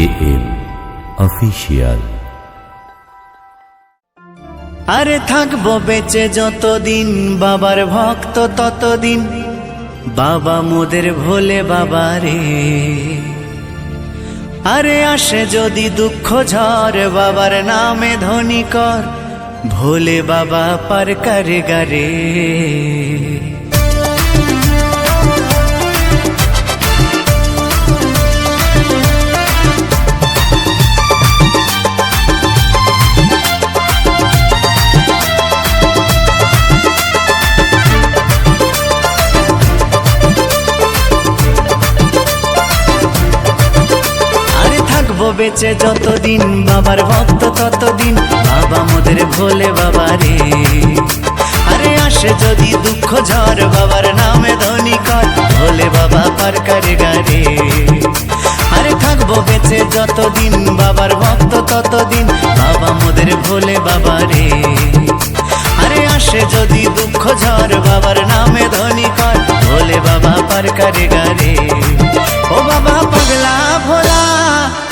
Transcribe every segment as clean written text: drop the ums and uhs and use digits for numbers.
AKM official. আরে থাকবো বেঁচে যতদিন বাবার ভক্ত ততদিন, বাবা মোদের ভোলে বাবা রে। আরে আসে যদি দুঃখ ঝড় বাবার নামে ধ্বনি কর, ভোলে বাবা পার করে গারে। বেঁচে যতদিন বাবার ভক্ত ততদিন, বাবা মোদের ভোলে বাবা রে। আরে আসে যদি দুঃখ ঝড় বাবার নামে ধ্বনি কর, ভোলে বাবা পার করে গারে। আরে থাকবো বেঁচে যতদিন বাবার ভক্ত ততদিন, বাবা মোদের ভোলে বাবা রে। আরে আসে যদি দুঃখ ঝড় বাবার নামে ধ্বনি কর, ভোলে বাবা পার করে গারে। ও বাবা পাগলা ভোলা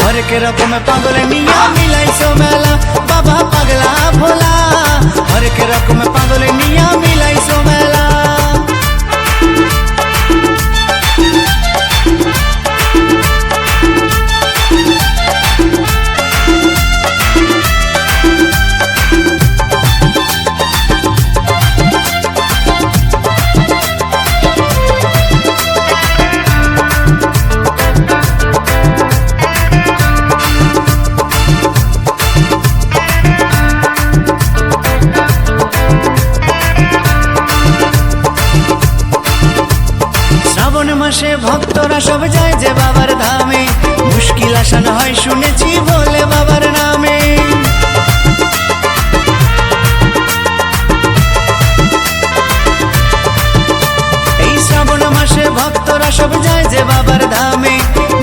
হরেক রকম পাগল নিয়া মিলাইছো মেলা, বাবা পাগলা ভোলা হরেক রকম পাগল নিয়া মিলাইছো মেলা। মাসে ভক্তরা সব যায় যে বাবার ধামে, মুশকিল আসান হয় শুনেছি ভোলে বাবার নামে। এই শ্রাবণ মাসে ভক্তরা সব যায় যে বাবার ধামে,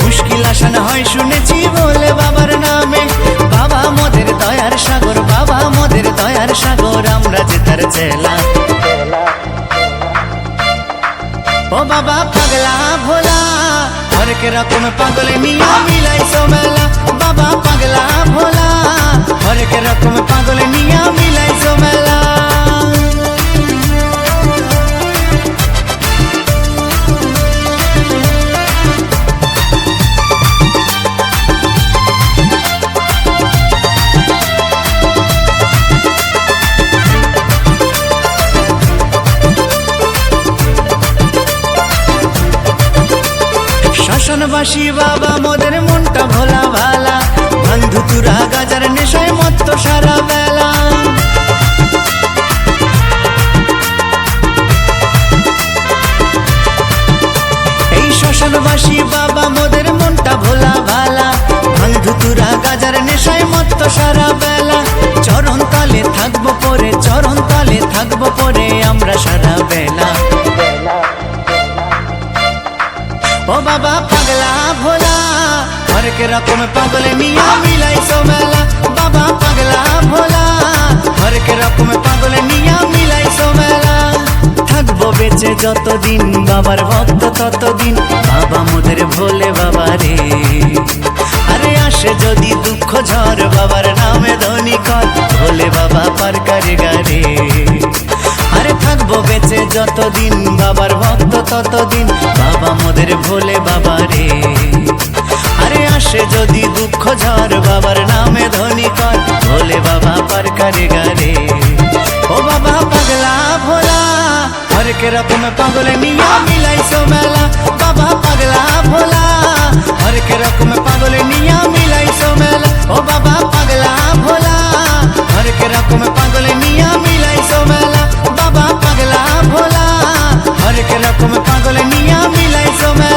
মুশকিল আসান হয় শুনেছি ভোলে বাবার নামে। বাবা মোদের দয়ার সাগর, বাবা মোদের দয়ার সাগর, আমরা যে তার চেলা। ও বাবা পাগলা ভোলা হরেক রকম পাগল নিয়া মিলাইছো মেলা, বাবা পাগলা ভোলা হরেক রকম পাগল নিয়া মিলাইছো মেলা। শ্মশানবাসী বাবা মোদের মনটা ভোলা ভালা, বন্ধু তুরা গাজার নেশায় মত্ত সারা বেলা। এই শ্মশানবাসী বাবা মোদের মনটা ভোলা ভালা, বন্ধু তুরা গাজার নেশায় মত্ত সারা বেলা। চরণ তলে থাকবো পরে, চরণ তলে থাকবো পরে আমরা সারা বেলা। ও বাবা পাগলা ভোলা হরেক রকম পাগল নিয়া মিলাইছো মেলা, বাবা পাগলা ভোলা হরেক রকম পাগল নিয়া মিলাইছো মেলা। থাকবো বেঁচে যতদিন বাবার ভক্ত ততদিন, বাবা মোদের ভোলে বাবা রে। আরে আসে যদি দুঃখ ঝড় বাবার নামে ধ্বনি কর, ভোলে বাবা পার করে গারে। আরে থাকবো বেঁচে যতদিন বাবার ভক্ত ততদিন, বাবা মোদের ভোলে বাবা রে। আরে আসে যদি দুঃখ ঝড় বাবার নামে ধ্বনি কর, ভোলে বাবা পার করে গারে। ও বাবা পাগলা ভোলা হরেক রকম পাগল নিয়া মিলাইছো মেলা, বাবা পাগলা ভোলা হরেক রকম পাগল নিয়া মিলাইছো মেলা। ও বাবা পাগলা ভোলা হরেক রকম পাগল নিয়া মিলাইছো মেলা, বাবা পাগলা ভোলা হরেক রকম পাগল নিয়া মিলাইছো মেলা।